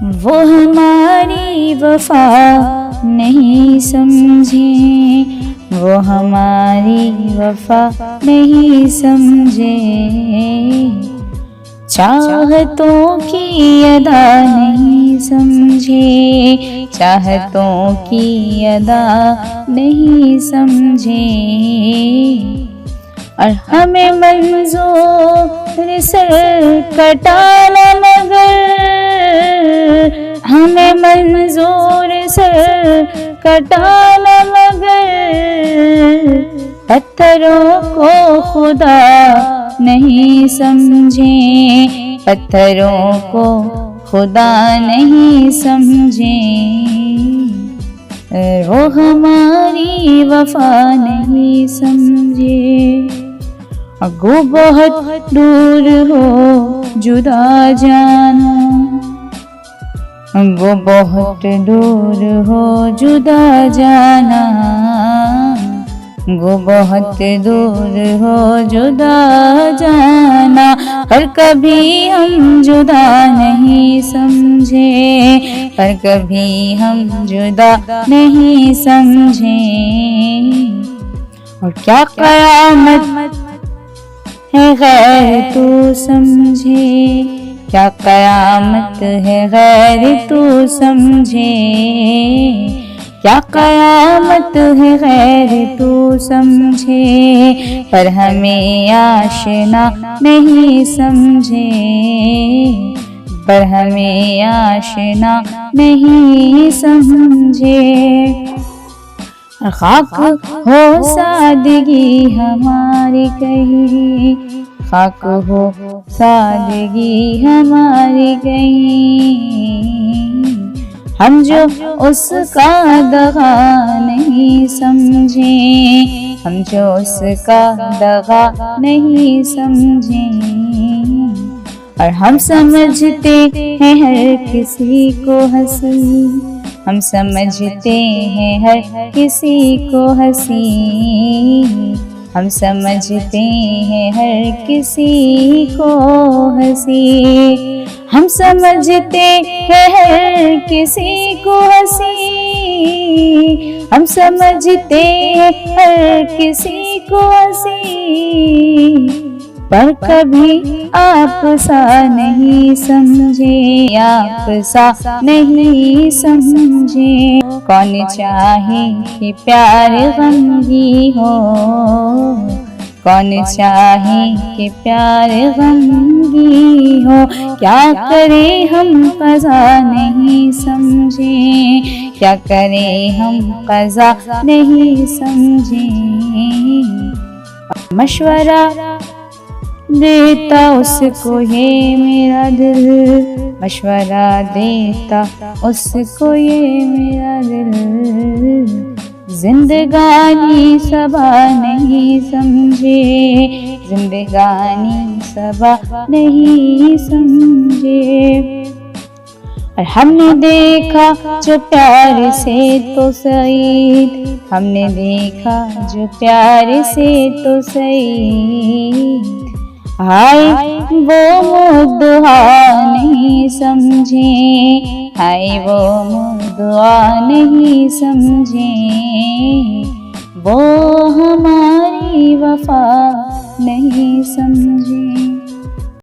वो हमारी वफा नहीं समझे, वो हमारी वफा नहीं समझे। चाहतों की अदा नहीं समझे, चाहतों की अदा नहीं समझे। और हमें मंजूर सर कटाना मगर, हमें मंजूर सर कटाना मगर, पत्थरों को खुदा नहीं समझे, पत्थरों को खुदा नहीं समझे। वो हमारी वफा नहीं समझे। अगो बहुत दूर हो जुदा जाना, अगो बहुत दूर हो जुदा जाना, गो बहुत दूर हो जुदा जाना। पर कभी हम जुदा नहीं समझे, पर कभी हम जुदा नहीं समझे। और क्या कयामत है गैर तू समझे, क्या कयामत है गैर तू समझे। क्या कयामत है गैर तू समझे, पर हमें आशना नहीं समझे, पर हमें आशना नहीं समझे। खाक हो सादगी हमारी कहीं, खाक हो सादगी हमारी कहीं। हम जो उसका दगा नहीं समझे, हम जो उसका दगा नहीं समझे। और हम समझते हैं हर किसी को हंसी, हम समझते हैं हर किसी को हंसी, हम समझते हैं हर किसी को हंसी। हम समझते हैं हर किसी को हंसी, हम समझते हैं हर किसी को हंसी। पर कभी आप सा नहीं समझे, आप सा नहीं समझे। कौन चाहे कि प्यार गमगी हो, कौन चाहे कि प्यार गमगी हो। क्या करें हम क़ज़ा नहीं समझे, क्या करें हम क़ज़ा नहीं समझे। मशवरा देता उसको ये मेरा दिल, मशवरा देता उसको ये मेरा दिल। जिंदगानी सबा नहीं समझे, जिंदगानी सबा नहीं समझे। और हमने देखा जो प्यार से तो सईद, हमने देखा जो प्यार से तो सईद। हाय वो मुद्दुआ नहीं समझे, हाय वो मुद्दुआ नहीं समझे। वो हमारी वफा नहीं समझे।